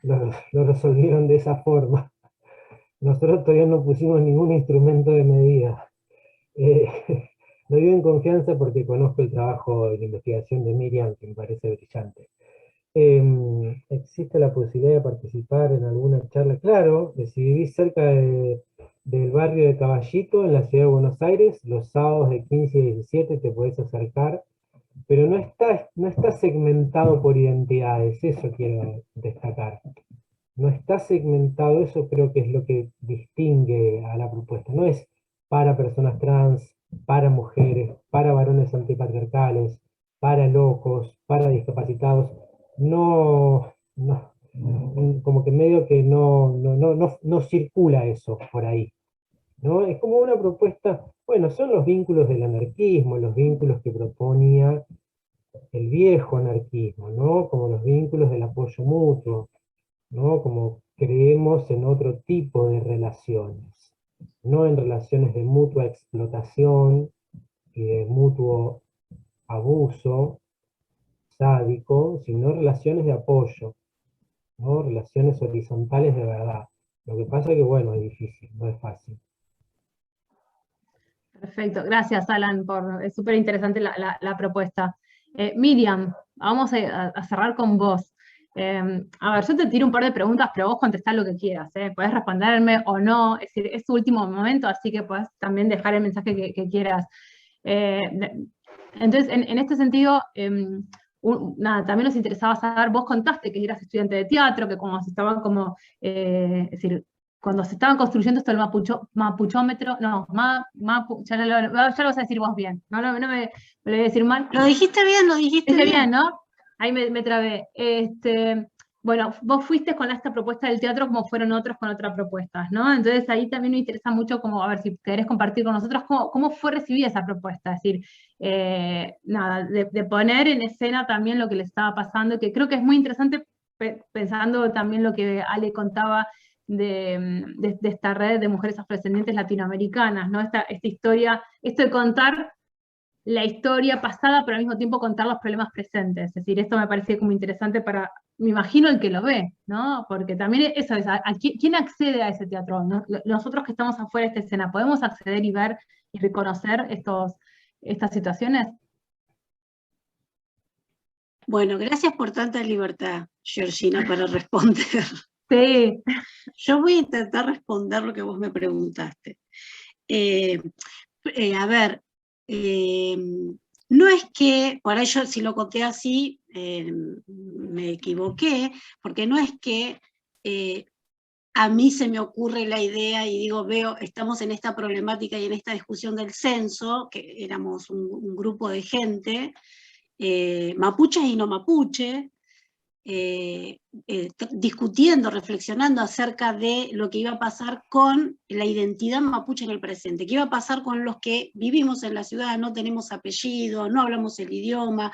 lo resolvieron de esa forma. Nosotros todavía no pusimos ningún instrumento de medida. Lo digo en confianza porque conozco el trabajo de investigación de Miriam, que me parece brillante. El existe la posibilidad de participar en alguna charla. Claro, si vivís cerca del barrio de Caballito, en la ciudad de Buenos Aires, los sábados de 15 y 17 te podés acercar, pero no está segmentado por identidades, eso quiero destacar. No está segmentado, eso creo que es lo que distingue a la propuesta. No es para personas trans, para mujeres, para varones antipatriarcales, para locos, para discapacitados. No, como que medio que no circula eso por ahí, ¿no? Es como una propuesta, bueno, son los vínculos del anarquismo, los vínculos que proponía el viejo anarquismo, ¿no? Como los vínculos del apoyo mutuo, ¿no? Como creemos en otro tipo de relaciones, no en relaciones de mutua explotación y de mutuo abuso sádico, sino relaciones de apoyo, ¿no? Relaciones horizontales de verdad. Lo que pasa es que, bueno, es difícil, no es fácil. Perfecto, gracias Alan, es súper interesante la propuesta. Miriam, vamos a cerrar con vos. A ver, yo te tiro un par de preguntas, pero vos contestás lo que quieras, podés responderme o no, es decir, es tu último momento, así que podés también dejar el mensaje que quieras. Entonces, en este sentido, nada, también nos interesaba saber, vos contaste que eras estudiante de teatro, que como se estaban como, es decir, cuando se estaban construyendo esto del mapuchómetro, no, ya lo vas a decir vos bien, no me lo voy a decir mal. Lo dijiste bien, lo dijiste bien. ¿No? Ahí me trabé. Bueno, vos fuiste con esta propuesta del teatro como fueron otros con otras propuestas, ¿no? Entonces ahí también me interesa mucho como, a ver, si querés compartir con nosotros cómo fue recibida esa propuesta, es decir, nada, de poner en escena también lo que le estaba pasando, que creo que es muy interesante pensando también lo que Ale contaba de esta red de mujeres afrodescendientes latinoamericanas, ¿no? Esta historia, esto de contar la historia pasada, pero al mismo tiempo contar los problemas presentes. Es decir, esto me parece como interesante para, me imagino, el que lo ve, ¿no? Porque también eso es, ¿quién accede a ese teatro? Nosotros que estamos afuera de esta escena, ¿podemos acceder y ver y reconocer estas situaciones? Bueno, gracias por tanta libertad, Georgina, para responder. Sí. Yo voy a intentar responder lo que vos me preguntaste. A ver, no es que, por ello si lo conté así, me equivoqué, porque no es que a mí se me ocurre la idea y digo, estamos en esta problemática y en esta discusión del censo, que éramos un grupo de gente, mapuches y no mapuche, discutiendo, reflexionando acerca de lo que iba a pasar con la identidad mapuche en el presente, qué iba a pasar con los que vivimos en la ciudad, no tenemos apellido, no hablamos el idioma,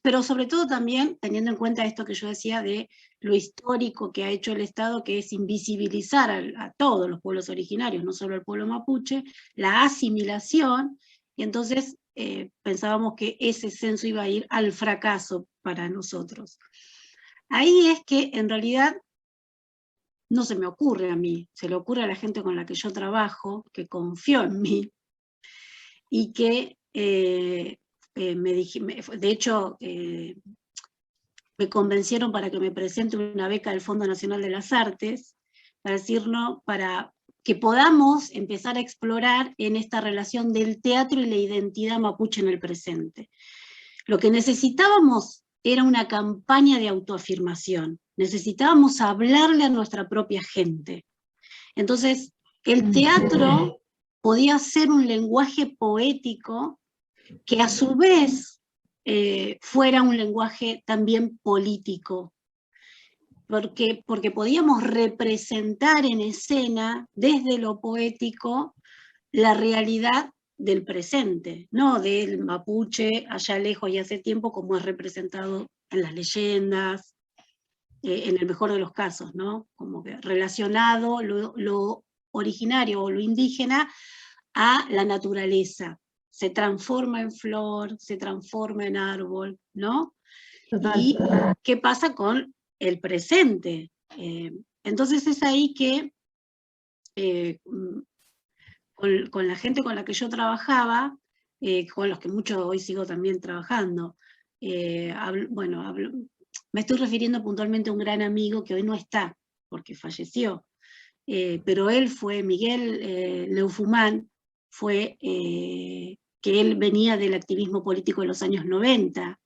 pero sobre todo también teniendo en cuenta esto que yo decía de lo histórico que ha hecho el Estado, que es invisibilizar a todos los pueblos originarios, no solo al pueblo mapuche, la asimilación, y entonces pensábamos que ese censo iba a ir al fracaso para nosotros. Ahí es que en realidad no se me ocurre a mí, se le ocurre a la gente con la que yo trabajo, que confió en mí, y que de hecho me convencieron para que me presente una beca del Fondo Nacional de las Artes, para que podamos empezar a explorar en esta relación del teatro y la identidad mapuche en el presente. Lo que necesitábamos era una campaña de autoafirmación, necesitábamos hablarle a nuestra propia gente. Entonces, el teatro podía ser un lenguaje poético que a su vez fuera un lenguaje también político, porque podíamos representar en escena, desde lo poético, la realidad del presente, no del mapuche allá lejos y hace tiempo, como es representado en las leyendas, en el mejor de los casos, ¿no? Como que relacionado lo originario o lo indígena a la naturaleza. Se transforma en flor, se transforma en árbol, ¿no? Total. ¿Y qué pasa con el presente? Entonces es ahí que con la gente con la que yo trabajaba, con los que mucho hoy sigo también trabajando, Me estoy refiriendo puntualmente a un gran amigo que hoy no está, porque falleció, pero él fue, Miguel Leufumán, fue que él venía del activismo político de los años 90,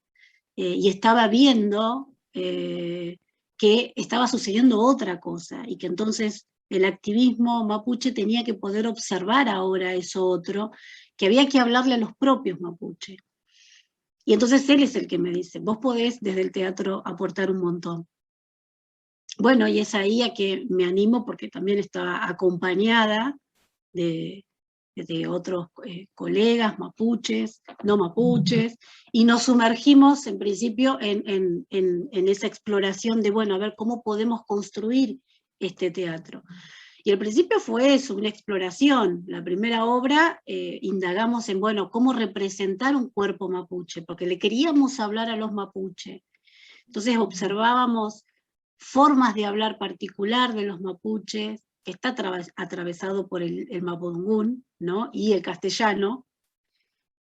y estaba viendo que estaba sucediendo otra cosa, y que entonces el activismo mapuche tenía que poder observar ahora eso otro, que había que hablarle a los propios mapuche. Y entonces él es el que me dice, vos podés desde el teatro aportar un montón. Bueno, y es ahí a que me animo, porque también estaba acompañada de otros colegas mapuches, no mapuches, y nos sumergimos en principio en esa exploración de, bueno, a ver cómo podemos construir este teatro. Y al principio fue eso, una exploración. La primera obra indagamos en, bueno, cómo representar un cuerpo mapuche, porque le queríamos hablar a los mapuche. Entonces observábamos formas de hablar particular de los mapuches, que está atravesado por el mapudungún, ¿no? Y el castellano.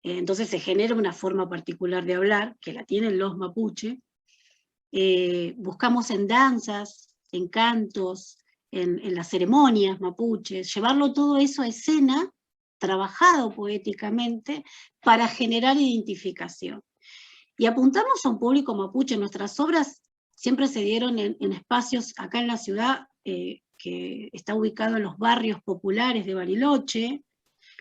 Entonces se genera una forma particular de hablar, que la tienen los mapuche. Buscamos en danzas, en cantos, en las ceremonias mapuches, llevarlo todo eso a escena, trabajado poéticamente, para generar identificación. Y apuntamos a un público mapuche. Nuestras obras siempre se dieron en espacios acá en la ciudad, que está ubicado en los barrios populares de Bariloche.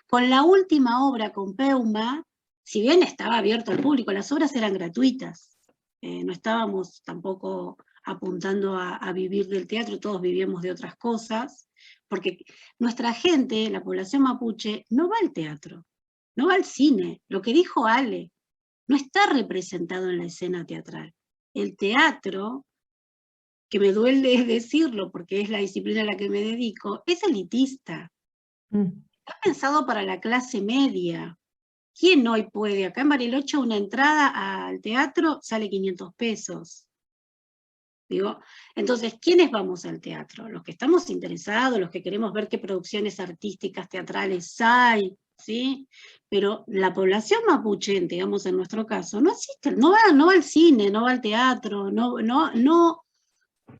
Con la última obra, con Peuma, si bien estaba abierto al público, las obras eran gratuitas. No estábamos tampoco apuntando a vivir del teatro, todos vivíamos de otras cosas, porque nuestra gente, la población mapuche, no va al teatro, no va al cine. Lo que dijo Ale, no está representado en la escena teatral. El teatro, que me duele decirlo porque es la disciplina a la que me dedico, es elitista. Está pensado para la clase media. ¿Quién hoy puede? Acá en Bariloche una entrada al teatro sale 500 pesos. Digo, entonces, ¿quiénes vamos al teatro? Los que estamos interesados, los que queremos ver qué producciones artísticas, teatrales hay, ¿sí? Pero la población mapuche, digamos en nuestro caso, no asiste, no va al cine, no va al teatro, no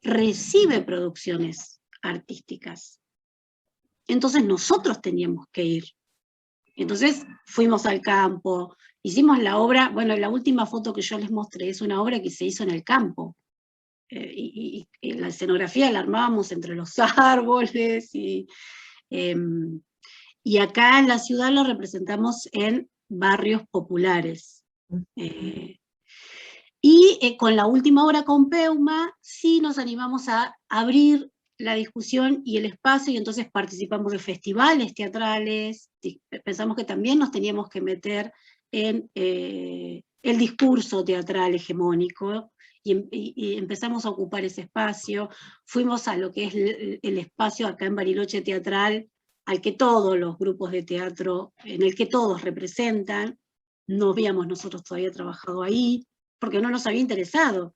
recibe producciones artísticas. Entonces nosotros teníamos que ir. Entonces fuimos al campo, hicimos la obra, bueno, la última foto que yo les mostré es una obra que se hizo en el campo. Y la escenografía la armábamos entre los árboles, y acá en la ciudad lo representamos en barrios populares. Con la última obra, con Peuma, sí nos animamos a abrir la discusión y el espacio, y entonces participamos de festivales teatrales. Pensamos que también nos teníamos que meter en el discurso teatral hegemónico, y empezamos a ocupar ese espacio. Fuimos a lo que es el espacio acá en Bariloche teatral, al que todos los grupos de teatro, en el que todos representan. No habíamos nosotros todavía trabajado ahí, porque no nos había interesado.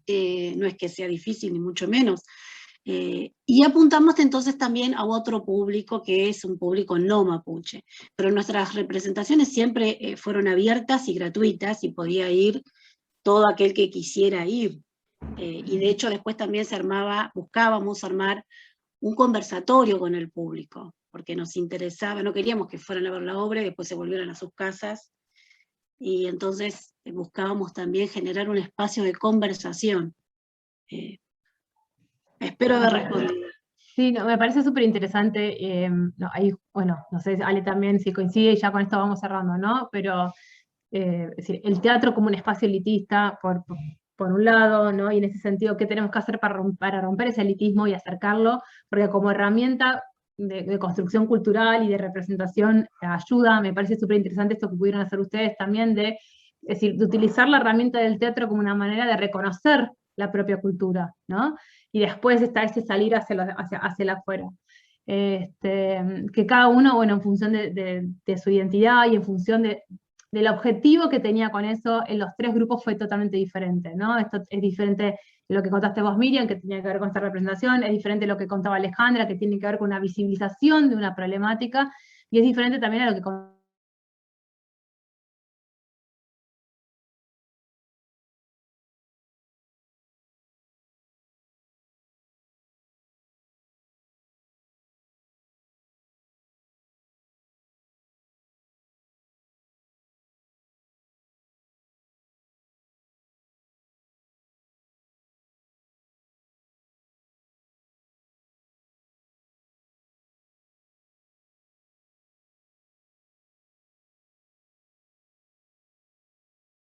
No es que sea difícil, ni mucho menos. Y apuntamos entonces también a otro público, que es un público no mapuche. Pero nuestras representaciones siempre fueron abiertas y gratuitas, y podía ir todo aquel que quisiera ir. Y de hecho después también buscábamos armar un conversatorio con el público, porque nos interesaba, no queríamos que fueran a ver la obra y después se volvieran a sus casas. Y entonces buscábamos también generar un espacio de conversación. Espero haber respondido. Sí, no, me parece súper interesante. Bueno, no sé, Ale también si coincide, y ya con esto vamos cerrando, ¿no? Pero es decir, el teatro como un espacio elitista, por un lado, ¿no? Y en ese sentido, ¿qué tenemos que hacer para romper ese elitismo y acercarlo? Porque como herramienta de construcción cultural y de representación ayuda. Me parece súper interesante esto que pudieron hacer ustedes también, es decir, de utilizar la herramienta del teatro como una manera de reconocer la propia cultura, ¿no? Y después está ese salir hacia el afuera. Que cada uno, bueno, en función de su identidad y en función del objetivo que tenía con eso, en los tres grupos fue totalmente diferente, ¿no? Esto es diferente de lo que contaste vos, Miriam, que tenía que ver con esta representación, es diferente de lo que contaba Alejandra, que tiene que ver con una visibilización de una problemática, y es diferente también a lo que